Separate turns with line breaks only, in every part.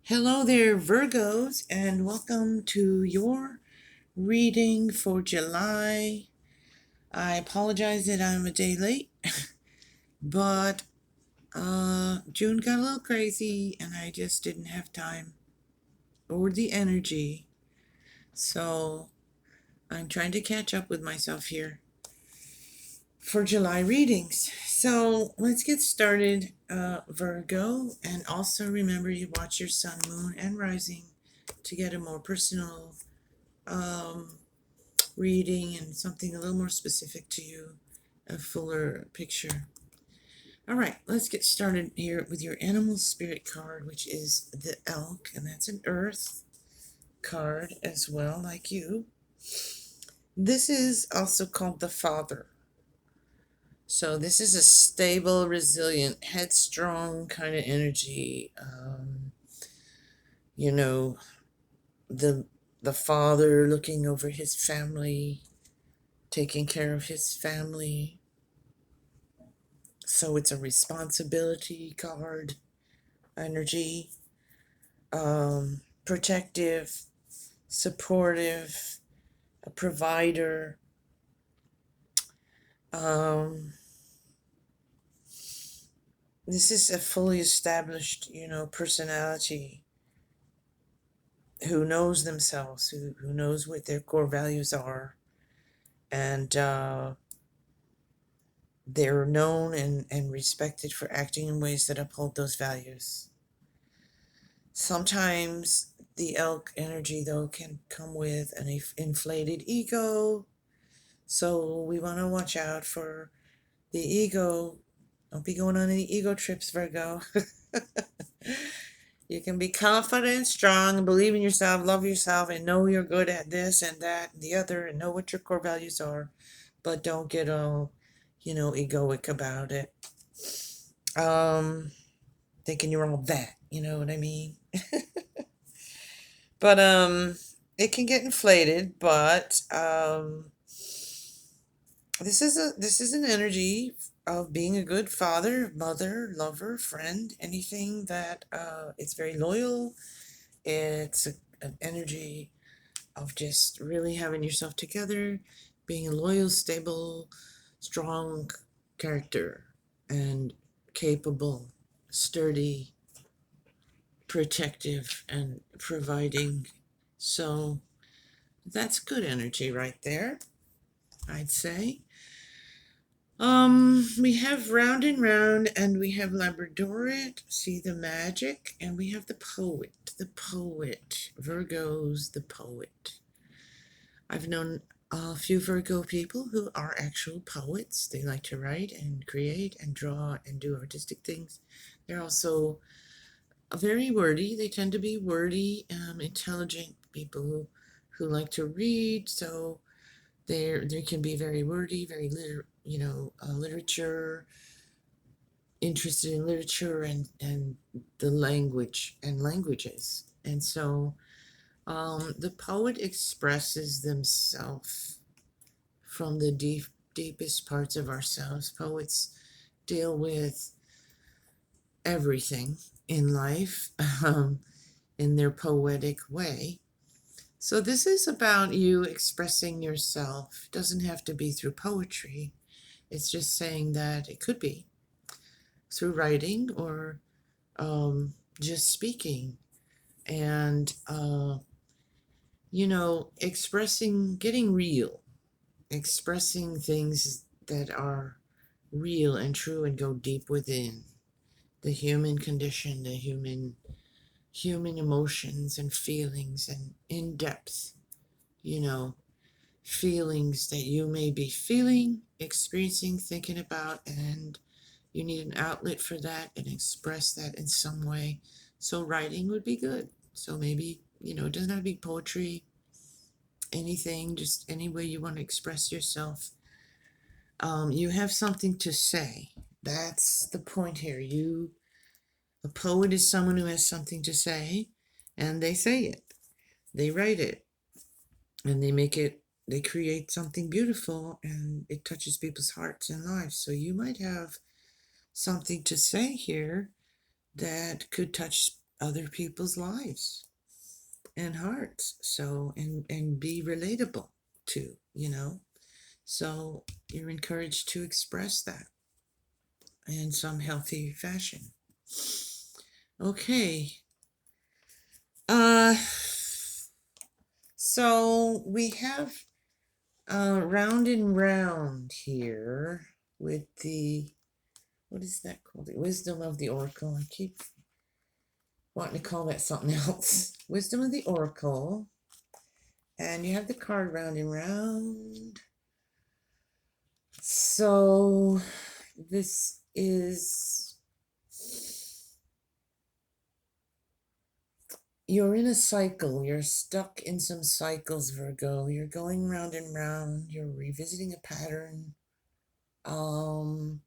Hello there, Virgos, and welcome to your reading for July. I apologize that I'm a day late, but June got a little crazy and I just didn't have time or the energy. So I'm trying to catch up with myself here for July readings. So let's get started, Virgo. And also remember you watch your sun, moon, and rising to get a more personal um, reading and something a little more specific to you, a fuller picture. All right, let's get started here with your animal spirit card, which is the elk, and that's an earth card as well, like you. This is also called the father. So this is a stable, resilient, headstrong kind of energy. You know, the the father looking over his family, taking care of his family. So it's a responsibility card energy, protective, supportive, a provider. Um, this is a fully established, personality who knows themselves, who knows what their core values are, and they're known and respected for acting in ways that uphold those values. Sometimes the elk energy, though, can come with an inflated ego. So we want to watch out for the ego. Don't be going on any ego trips, Virgo. You can be confident, strong, and believe in yourself, love yourself, and know you're good at this and that and the other, and know what your core values are. But don't get all, egoic about it. Thinking you're all that, you know what I mean? But it can get inflated, but this is an energy of being a good father, mother, lover, friend, anything that it's very loyal. It's an energy of just really having yourself together, being a loyal, stable, strong character, and capable, sturdy, protective, and providing. So that's good energy right there, I'd say. We have round and round, and we have Labradorit, see the magic, and we have the poet, Virgo's the poet. I've known a few Virgo people who are actual poets. They like to write and create and draw and do artistic things. They're also very wordy. They tend to be wordy, intelligent people who like to read. So they can be very wordy, very literature, interested in literature and the language and languages. And so the poet expresses themselves from the deepest parts of ourselves. Poets deal with everything in life in their poetic way. So this is about you expressing yourself. It doesn't have to be through poetry. It's just saying that it could be through writing or just speaking and expressing, getting real, expressing things that are real and true and go deep within the human condition, the human emotions and feelings, and in depth, you know, feelings that you may be feeling, experiencing, thinking about, and you need an outlet for that and express that in some way. So writing would be good. So maybe, it doesn't have to be poetry, anything, just any way you want to express yourself. You have something to say. That's the point here. A poet is someone who has something to say, and they say it. They write it, and they create something beautiful, and it touches people's hearts and lives. So you might have something to say here that could touch other people's lives and hearts. So, and be relatable to, So you're encouraged to express that in some healthy fashion. Okay. Uh, so we have round and round here with the, what is that called? The Wisdom of the Oracle. I keep wanting to call that something else. Wisdom of the Oracle. And you have the card round and round. So this is, you're in a cycle. You're stuck in some cycles, Virgo. You're going round and round. You're revisiting a pattern. You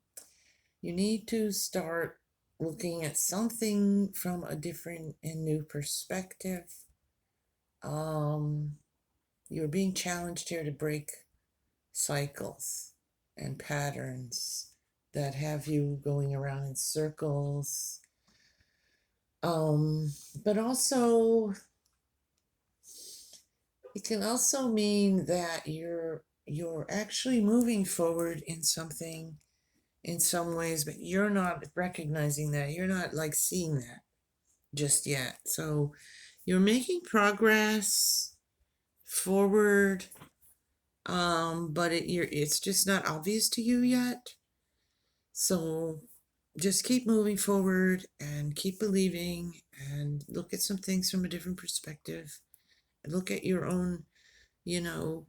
need to start looking at something from a different and new perspective. You're being challenged here to break cycles and patterns that have you going around in circles. But also, it can also mean that you're actually moving forward in something in some ways, but you're not recognizing that. You're not like seeing that just yet. So you're making progress forward, but it's just not obvious to you yet. So just keep moving forward and keep believing and look at some things from a different perspective. Look at your own, you know,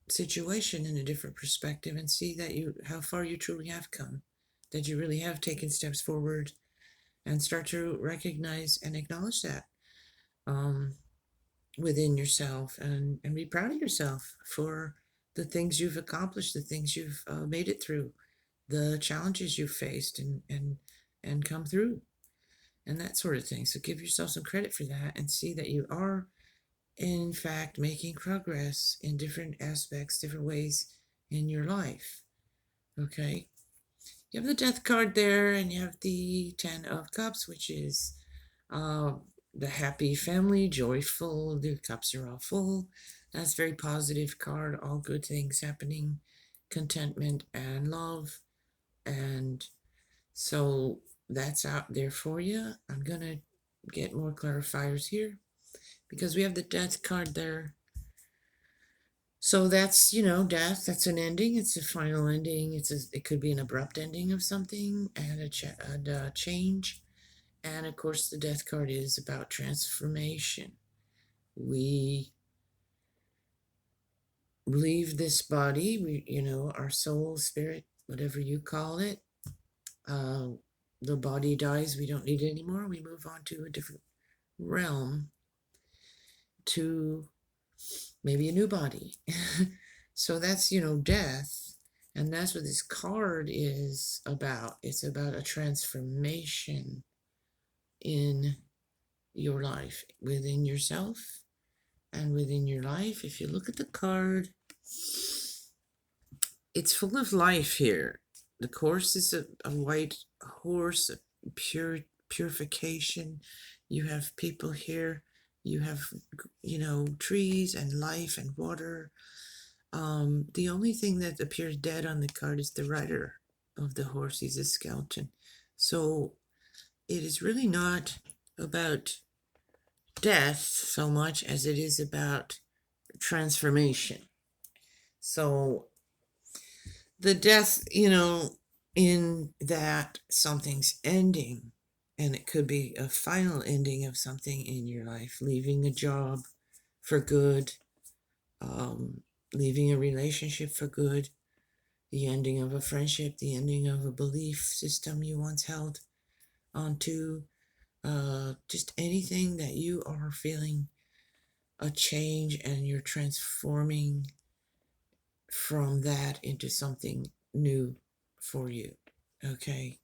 situation in a different perspective and see that how far you truly have come, that you really have taken steps forward, and start to recognize and acknowledge that within yourself, and be proud of yourself for the things you've accomplished, the things you've made it through, the challenges you've faced and come through, and that sort of thing. So give yourself some credit for that and see that you are in fact making progress in different aspects, different ways in your life. Okay, you have the Death card there, and you have the 10 of Cups, which is the happy family, joyful. The cups are all full. That's a very positive card. All good things happening, contentment and love. And so that's out there for you. I'm going to get more clarifiers here because we have the Death card there. So that's, death. That's an ending. It's a final ending. It could be an abrupt ending of something and a change. And of course, the Death card is about transformation. We leave this body, our soul, spirit, whatever you call it. The body dies. We don't need it anymore. We move on to a different realm, to maybe a new body. So that's, death. And that's what this card is about. It's about a transformation in your life, within yourself and within your life. If you look at the card, it's full of life here. The horse is a white horse, purification. You have people here. You have, trees and life and water. The only thing that appears dead on the card is the rider of the horse. He's a skeleton. So it is really not about death so much as it is about transformation. So the death, in that something's ending, and it could be a final ending of something in your life, leaving a job for good, leaving a relationship for good, the ending of a friendship, the ending of a belief system you once held onto, just anything that you are feeling a change and you're transforming from that into something new for you. Okay.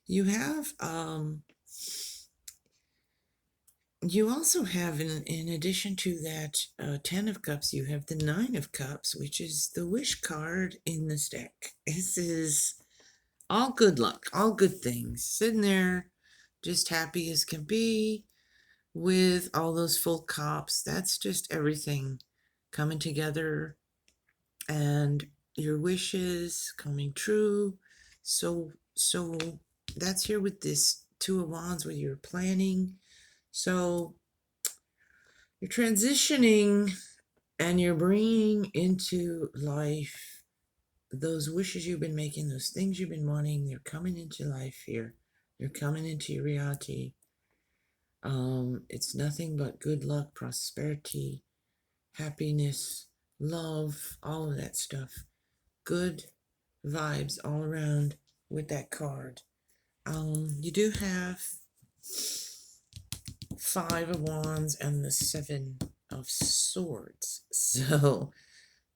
You have, you also have, in addition to that 10 of Cups, you have the 9 of Cups, which is the wish card in this deck. This is all good luck, all good things sitting there, just happy as can be with all those full cups. That's just everything coming together and your wishes coming true. So that's here with this Two of Wands with your planning. So you're transitioning and you're bringing into life those wishes you've been making, those things you've been wanting. They're coming into life here. They're coming into your reality. It's nothing but good luck, prosperity, happiness, love, all of that stuff. Good vibes all around with that card. You do have Five of Wands and the Seven of Swords. So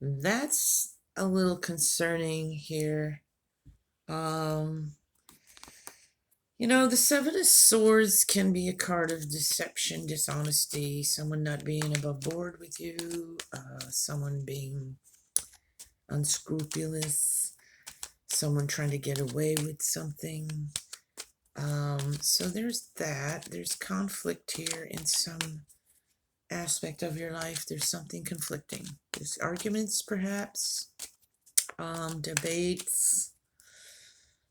that's a little concerning here. The Seven of Swords can be a card of deception, dishonesty, someone not being above board with you, someone being unscrupulous, someone trying to get away with something. So there's that. There's conflict here in some aspect of your life. There's something conflicting. There's arguments, perhaps, debates,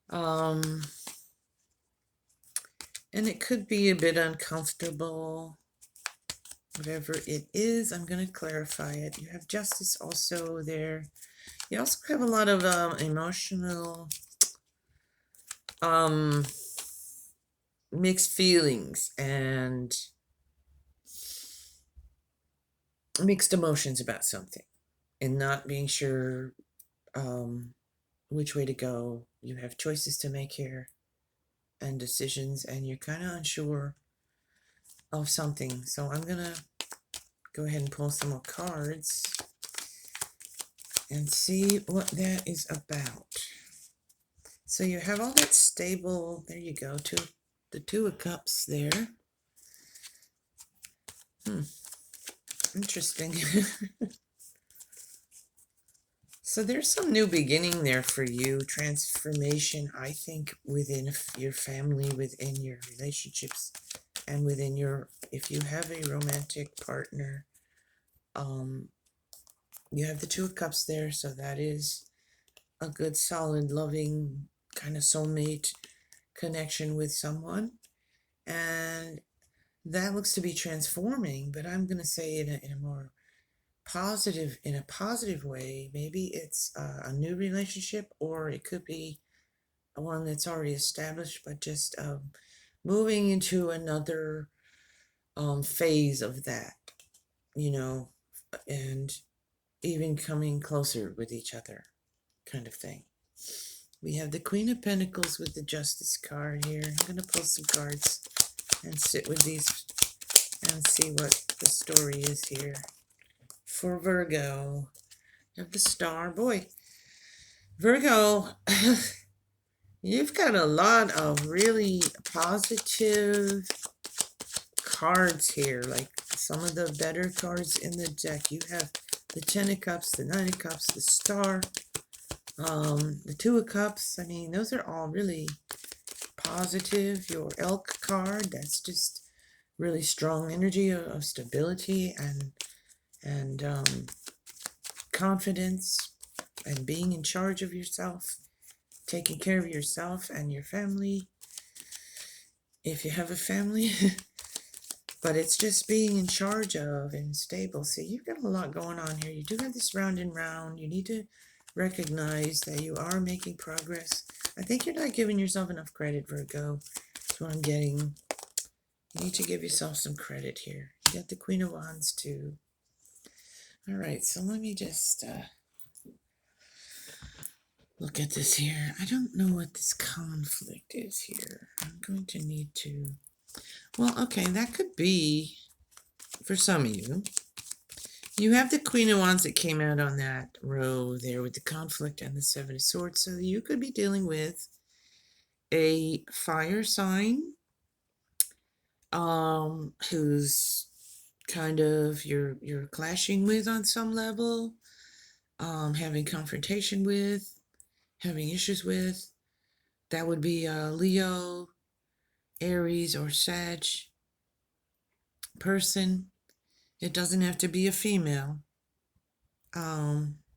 and it could be a bit uncomfortable. Whatever it is, I'm going to clarify it. You have Justice also there. You also have a lot of emotional mixed feelings and mixed emotions about something and not being sure which way to go. You have choices to make here and decisions, and you're kind of unsure of something. So I'm going to go ahead and pull some more cards and see what that is about. So you have all that stable, there you go, the Two of Cups there. Interesting. So there's some new beginning there for you, transformation, I think, within your family, within your relationships, and within if you have a romantic partner, you have the Two of Cups there, so that is a good, solid, loving, kind of soulmate connection with someone. And that looks to be transforming, but I'm going to say in a more positive, in a positive way. Maybe it's a new relationship, or it could be one that's already established, but just moving into another phase of that, and even coming closer with each other, kind of thing. We have the Queen of Pentacles with the Justice card here. I'm going to pull some cards and sit with these and see what the story is here. For Virgo, you have the Star. Boy, Virgo, you've got a lot of really positive cards here, like some of the better cards in the deck. You have the Ten of Cups, the Nine of Cups, the Star, the Two of Cups. I mean, those are all really positive. Your Elk card, that's just really strong energy of stability and confidence and being in charge of yourself, taking care of yourself and your family, if you have a family. But it's just being in charge of and stable. So you've got a lot going on here. You do have this round and round. You need to recognize that you are making progress. I think you're not giving yourself enough credit, Virgo. That's what I'm getting. You need to give yourself some credit here. You got the Queen of Wands too. All right, so let me just look at this here. I don't know what this conflict is here. I'm going to need to... Well, okay, that could be, for some of you, you have the Queen of Wands that came out on that row there with the conflict and the Seven of Swords. So you could be dealing with a fire sign who's kind of you're clashing with on some level, having confrontation with, having issues with. That would be Leo, Aries or Sag person. It doesn't have to be a female.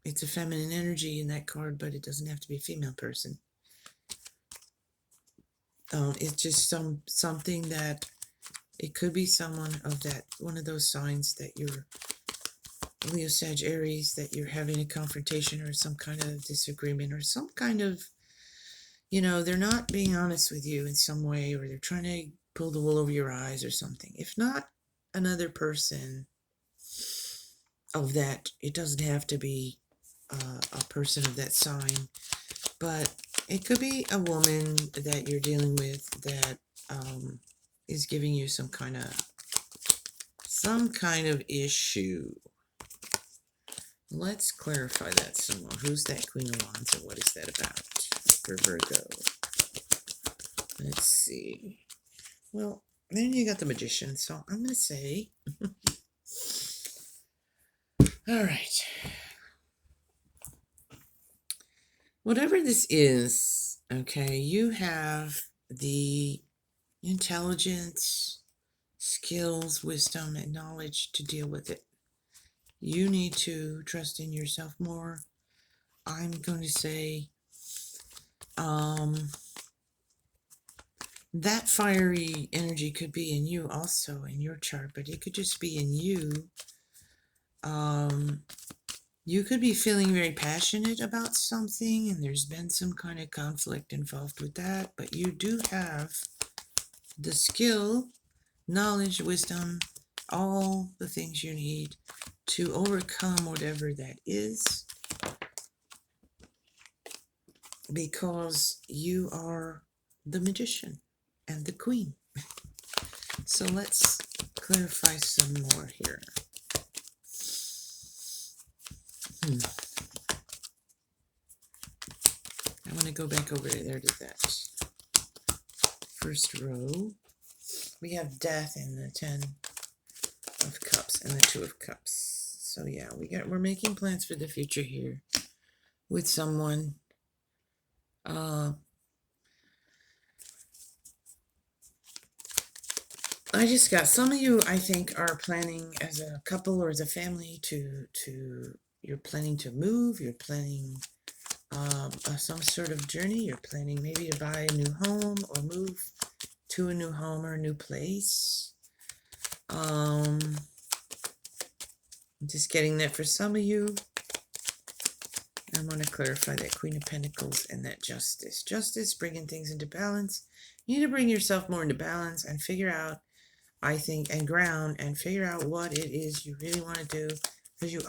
It's a feminine energy in that card, but it doesn't have to be a female person. It's just something that it could be someone of that one of those signs that you're Leo, Sag, Aries, that you're having a confrontation or some kind of disagreement or some kind of, they're not being honest with you in some way, or they're trying to pull the wool over your eyes or something. If not another person of that, it doesn't have to be a person of that sign, but it could be a woman that you're dealing with that is giving you some kind of issue. Let's clarify that some more. Who's that Queen of Wands and what is that about for Virgo? Let's see. Well, then you got the Magician, so I'm going to say, all right. Whatever this is, okay, you have the intelligence, skills, wisdom, and knowledge to deal with it. You need to trust in yourself more. I'm going to say, that fiery energy could be in you also in your chart, but it could just be in you. You could be feeling very passionate about something, and there's been some kind of conflict involved with that, but you do have the skill, knowledge, wisdom, all the things you need to overcome whatever that is, because you are the Magician and the Queen. So let's clarify some more here. I want to go back over there to that first row. We have Death in the 10 of Cups and the 2 of Cups. So yeah, we're making plans for the future here with someone. I just got some of you, I think, are planning as a couple or as a family to you're planning to move, you're planning some sort of journey, you're planning maybe to buy a new home or move to a new home or a new place. I'm just getting that for some of you. I want to clarify that Queen of Pentacles and that Justice. Justice, bringing things into balance. You need to bring yourself more into balance and figure out, I think, and ground and figure out what it is you really want to do, because you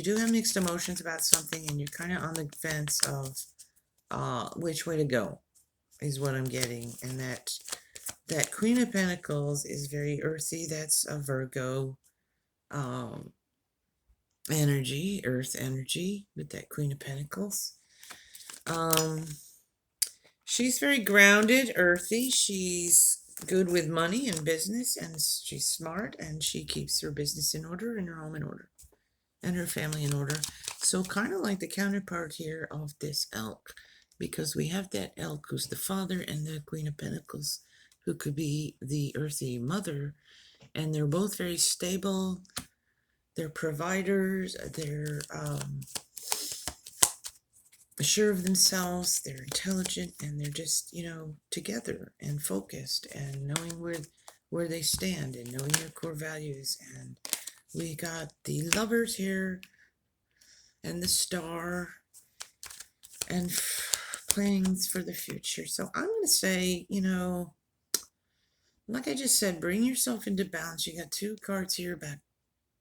do have mixed emotions about something, and you're kind of on the fence of which way to go is what I'm getting. And that Queen of Pentacles is very earthy. That's a Virgo energy, earth energy with that Queen of Pentacles. She's very grounded, earthy. She's good with money and business, and she's smart, and she keeps her business in order and her home in order and her family in order. So kind of like the counterpart here of this elk, because we have that elk who's the father and the Queen of Pentacles who could be the earthy mother, and they're both very stable. They're providers. They're sure of themselves, they're intelligent, and they're just, together and focused and knowing where they stand and knowing their core values. And we got the Lovers here and the Star and plans for the future. So I'm going to say, like I just said, bring yourself into balance. You got 2 cards here about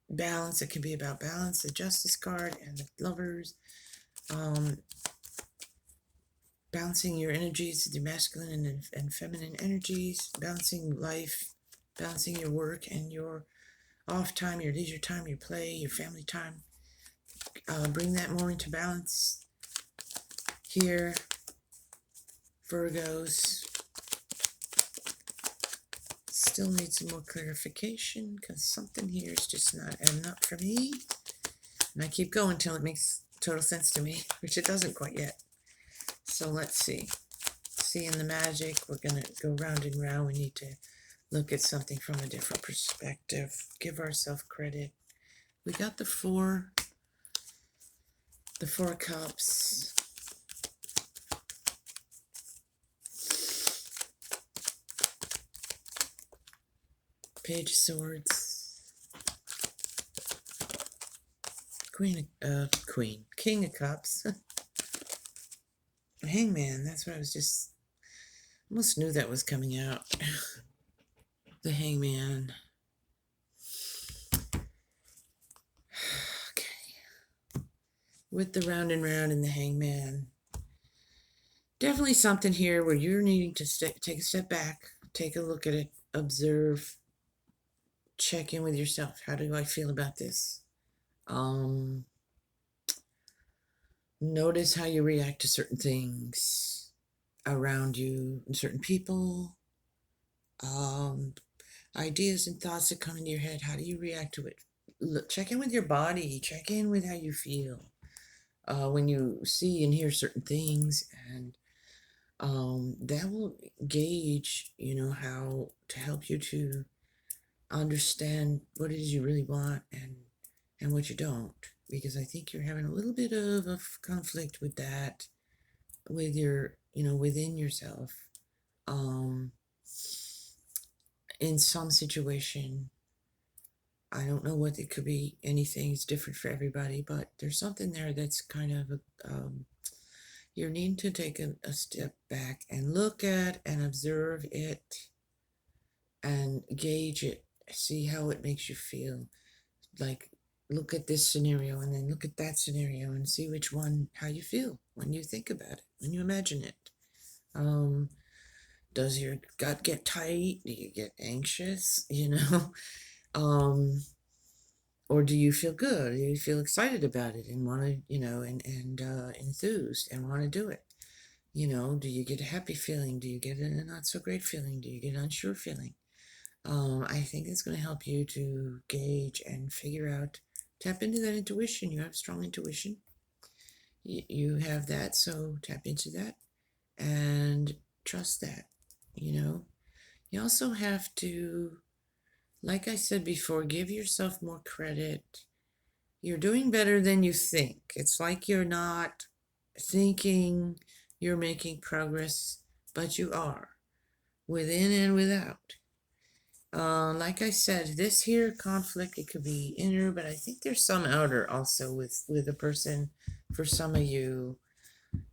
balance. It can be about balance, the Justice card and the Lovers. Balancing your energies, the masculine and feminine energies, balancing life, balancing your work and your off time, your leisure time, your play, your family time. Bring that more into balance here, Virgos. Still need some more clarification because something here is just not adding up for me. And I keep going until it makes total sense to me, which it doesn't quite yet. So let's see. seeing the magic. We're going to go round and round. We need to look at something from a different perspective. Give ourselves credit. We got the four cups. Page of Swords. King of Cups. Hangman, that's what I was just, almost knew that was coming out. The Hangman. Okay. With the round and round and the Hangman. Definitely something here where you're needing to take a step back, take a look at it, observe, check in with yourself. How do I feel about this? Notice how you react to certain things around you and certain people. Ideas and thoughts that come into your head. How do you react to it? Look, check in with your body. Check in with how you feel when you see and hear certain things, and that will gauge, how to help you to understand what it is you really want and what you don't. Because I think you're having a little bit of a conflict with that, with your, within yourself. In some situation, I don't know what it could be. Anything is different for everybody, but there's something there that's kind of you're needing to take a step back and look at and observe it and gauge it, see how it makes you feel. Like, look at this scenario and then look at that scenario and see which one, how you feel when you think about it, when you imagine it. Does your gut get tight? Do you get anxious? Or do you feel good? Do you feel excited about it and want to, and enthused and want to do it? Do you get a happy feeling? Do you get a not so great feeling? Do you get an unsure feeling? I think it's going to help you to gauge and figure out, tap into that intuition. You have strong intuition. You have that, so tap into that and trust that. You also have to, like I said before, give yourself more credit. You're doing better than you think. It's like you're not thinking you're making progress, but you are, within and without. Like I said, this here conflict, it could be inner, but I think there's some outer also with a person for some of you.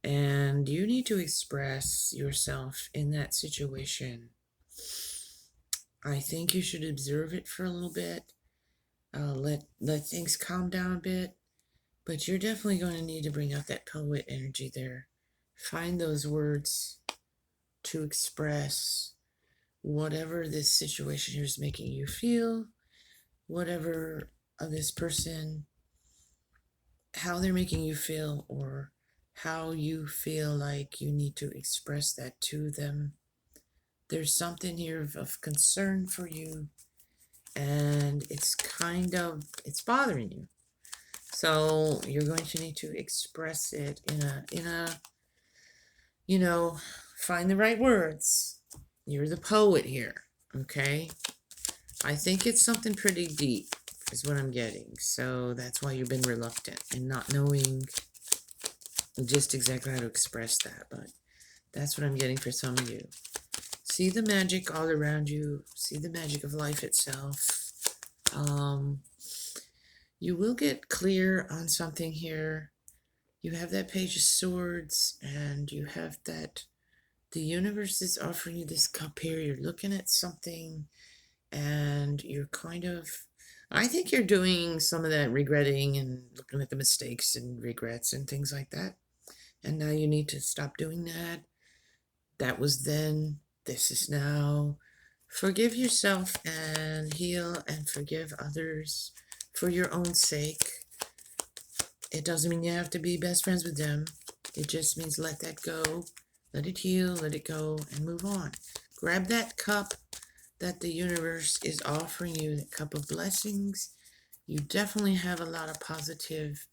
And you need to express yourself in that situation. I think you should observe it for a little bit. Let things calm down a bit. But you're definitely going to need to bring out that poet energy there. Find those words to express whatever this situation here is making you feel, whatever this person, how they're making you feel, or how you feel like you need to express that to them. There's something here of concern for you, and it's bothering you. So you're going to need to express it in a find the right words. You're the poet here, okay? I think it's something pretty deep is what I'm getting. So that's why you've been reluctant and not knowing just exactly how to express that. But that's what I'm getting for some of you. See the magic all around you. See the magic of life itself. You will get clear on something here. You have that Page of Swords, and you have that the universe is offering you this cup here. You're looking at something, and you're I think you're doing some of that regretting and looking at the mistakes and regrets and things like that. And now you need to stop doing that. That was then. This is now. Forgive yourself and heal and forgive others for your own sake. It doesn't mean you have to be best friends with them. It just means let that go. Let it heal, let it go, and move on. Grab that cup that the universe is offering you, the cup of blessings. You definitely have a lot of positive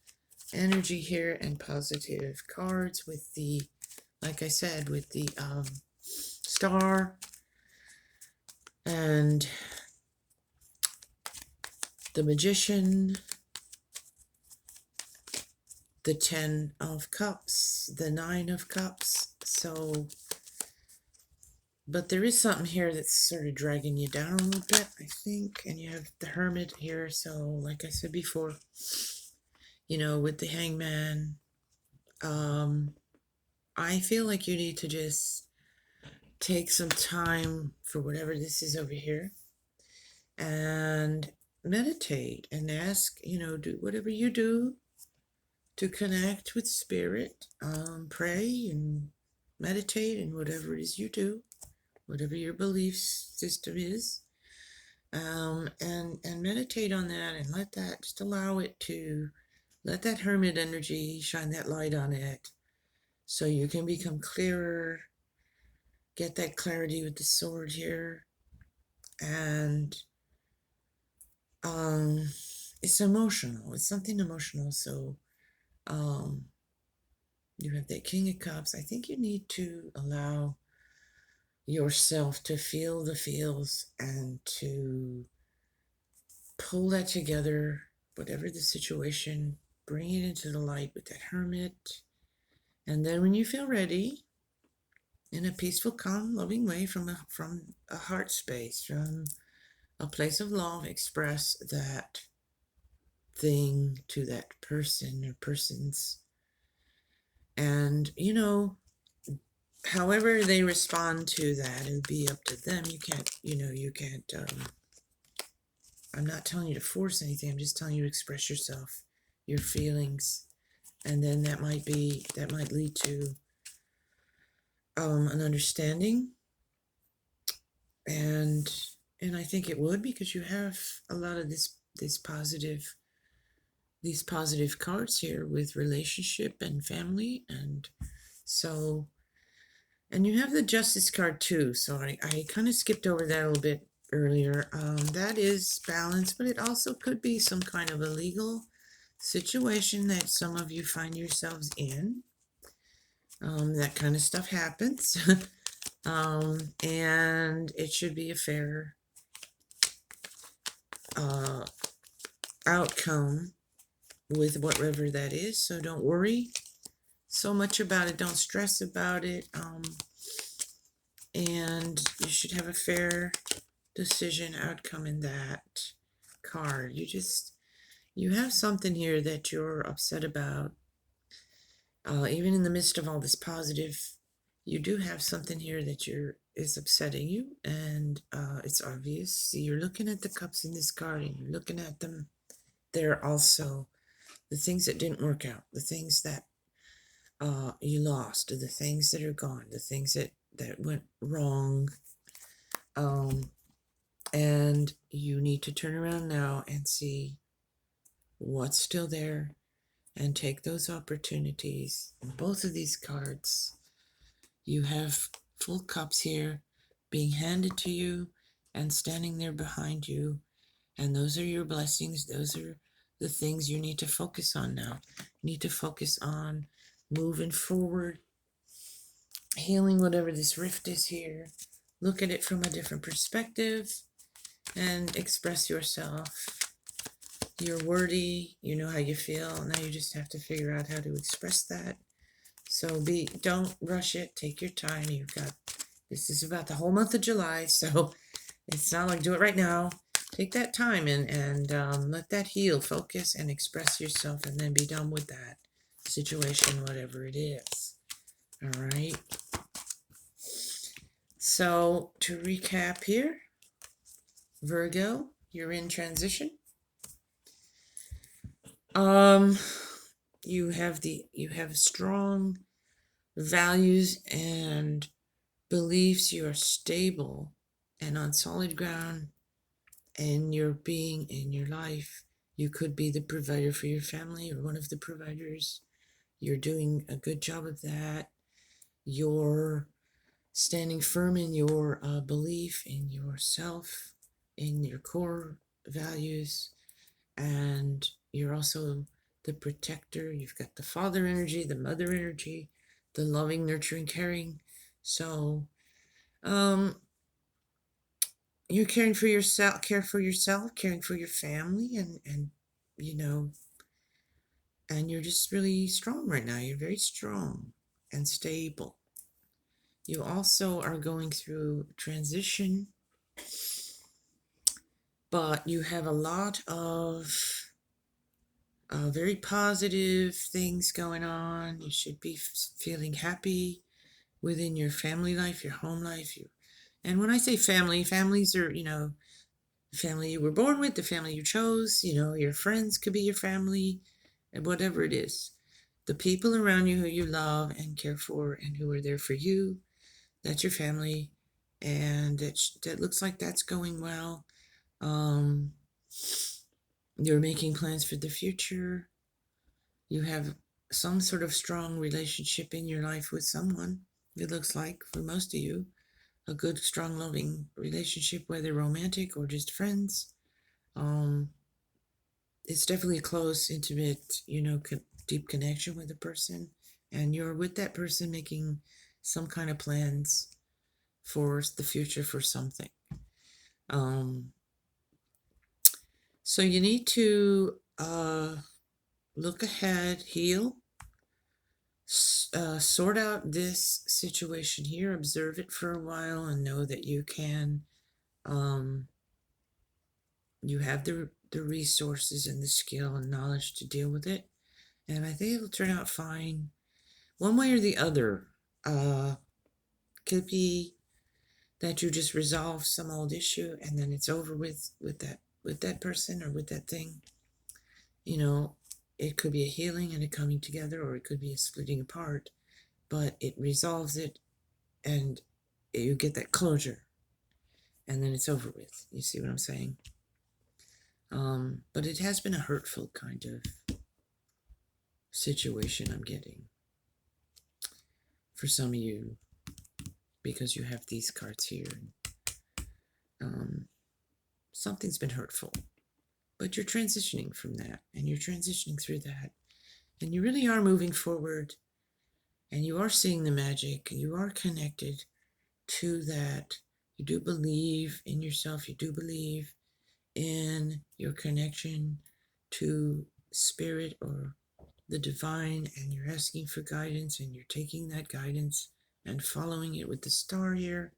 energy here and positive cards with the like I said, with the star and the magician, the 10 of cups, the 9 of cups. So, but there is something here that's sort of dragging you down a little bit, I think. And you have the hermit here. So, like I said before, with the hangman, I feel like you need to just take some time for whatever this is over here and meditate and ask, do whatever you do to connect with spirit, pray and meditate and whatever it is you do, whatever your belief system is, and meditate on that and let that, just allow it to, let that hermit energy shine that light on it so you can become clearer, get that clarity with the sword here. And it's emotional, it's something emotional. So you have that King of Cups. I think you need to allow yourself to feel the feels and to pull that together, whatever the situation, bring it into the light with that hermit. And then when you feel ready, in a peaceful, calm, loving way, from a heart space, from a place of love, express that thing to that person or persons. And, however they respond to that, it'll be up to them. You can't, I'm not telling you to force anything. I'm just telling you to express yourself, your feelings. And then that might lead to an understanding. And I think it would, because you have a lot of these positive cards here with relationship and family. And so, and you have the Justice card too. So I kind of skipped over that a little bit earlier. That is balance, but it also could be some kind of a legal situation that some of you find yourselves in. That kind of stuff happens. And it should be a fair outcome with whatever that is. So don't worry so much about it. Don't stress about it. And you should have a fair decision outcome in that card. You have something here that you're upset about. Even in the midst of all this positive, you do have something here that is upsetting you, and it's obvious. See, you're looking at the cups in this card, and you're looking at them. They're also the things that didn't work out, the things that you lost, the things that are gone, the things that went wrong. And you need to turn around now and see what's still there and take those opportunities. In both of these cards, you have full cups here being handed to you and standing there behind you. And those are your blessings. Those are the things you need to focus on now. You need to focus on moving forward, healing whatever this rift is here. Look at it from a different perspective and express yourself. You're wordy, you know how you feel. Now you just have to figure out how to express that. So don't rush it. Take your time. This is about the whole month of July, so it's not like do it right now. Take that time and let that heal. Focus and express yourself, and then be done with that situation, whatever it is. All right. So to recap here, Virgo, you're in transition. You have strong values and beliefs. You are stable and on solid ground in your being, in your life. You could be the provider for your family or one of the providers. You're doing a good job of that. You're standing firm in your belief in yourself, in your core values, and you're also the protector. You've got the father energy, the mother energy the loving, nurturing, caring. So, um, you're caring for yourself, caring for your family, and you know, and you're just really strong right now. You're very strong and stable. You also are going through transition, but you have a lot of very positive things going on. You should be feeling happy within your family life, your home life. And when I say family, families are, the family you were born with, the family you chose, your friends could be your family, and whatever it is. The people around you who you love and care for and who are there for you, that's your family. And that looks like that's going well. Um, you're making plans for the future. You have some sort of strong relationship in your life with someone. It looks like for most of you, a good, strong, loving relationship, whether romantic or just friends. Um, it's definitely a close, intimate, deep connection with a person, and you're with that person making some kind of plans for the future for something. Um, so you need to look ahead, heal, sort out this situation here, observe it for a while, and know that you can. You have the resources and the skill and knowledge to deal with it, and I think it'll turn out fine, one way or the other. Could be that you just resolve some old issue and then it's over with that person or with that thing. It could be a healing and a coming together, or it could be a splitting apart, but it resolves it and you get that closure and then it's over with. You see what I'm saying? But it has been a hurtful kind of situation I'm getting for some of you, because you have these cards here. Something's been hurtful, but you're transitioning from that, and you're transitioning through that, and you really are moving forward, and you are seeing the magic, you are connected to that. You do believe in yourself, you do believe in your connection to spirit or the divine, and you're asking for guidance, and you're taking that guidance and following it with the star here.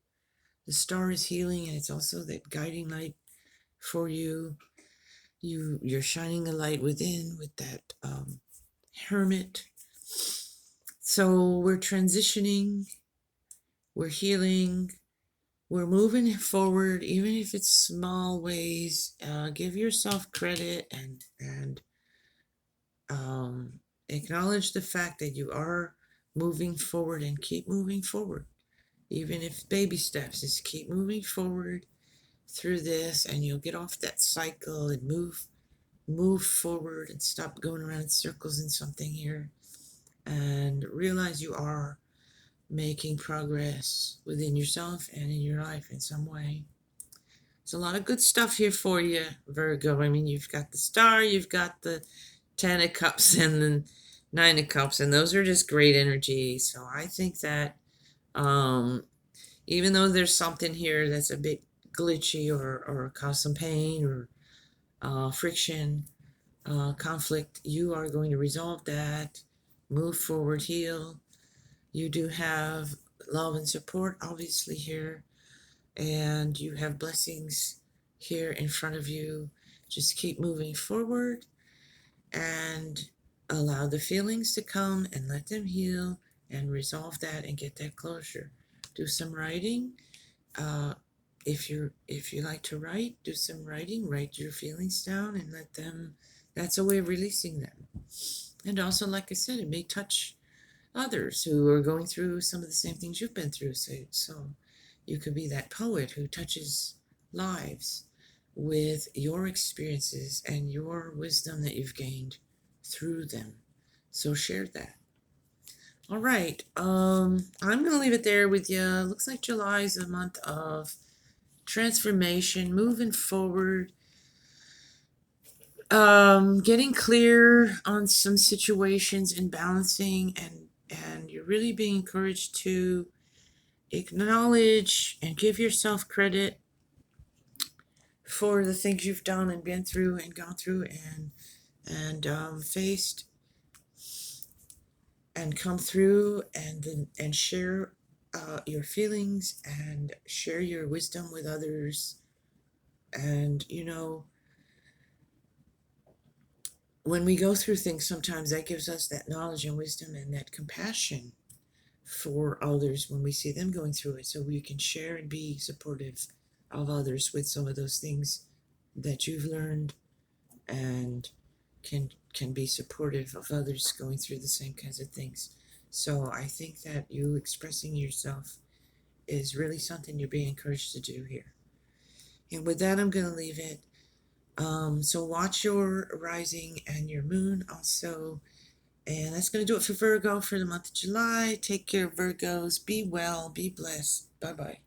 The star is healing, and it's also that guiding light for you. You're shining a light within with that hermit. So we're transitioning, we're healing, we're moving forward, even if it's small ways. Give yourself credit and acknowledge the fact that you are moving forward, and keep moving forward. Even if baby steps, just keep moving forward through this, and you'll get off that cycle and move forward and stop going around in circles in something here, and realize you are making progress within yourself and in your life in some way. There's a lot of good stuff here for you, Virgo. I mean, you've got the star, you've got the 10 of cups and the 9 of cups, and those are just great energy. So I think that even though there's something here that's a bit glitchy or cause some pain or friction, conflict, you are going to resolve that, move forward, heal. You do have love and support, obviously, here, and you have blessings here in front of you. Just keep moving forward and allow the feelings to come and let them heal and resolve that and get that closure. Do some writing. If you like to write, do some writing. Write your feelings down and let them. That's a way of releasing them. And also, like I said, it may touch others who are going through some of the same things you've been through. So you could be that poet who touches lives with your experiences and your wisdom that you've gained through them. So share that. All right. I'm going to leave it there with you. Looks like July is a month of transformation, moving forward, getting clear on some situations and balancing, and you're really being encouraged to acknowledge and give yourself credit for the things you've done and been through and gone through and faced and come through and share your feelings and share your wisdom with others. And when we go through things, sometimes that gives us that knowledge and wisdom and that compassion for others when we see them going through it, so we can share and be supportive of others with some of those things that you've learned, and can be supportive of others going through the same kinds of things. So I think that you expressing yourself is really something you're being encouraged to do here. And with that, I'm going to leave it. So watch your rising and your moon also. And that's going to do it for Virgo for the month of July. Take care, Virgos. Be well. Be blessed. Bye-bye.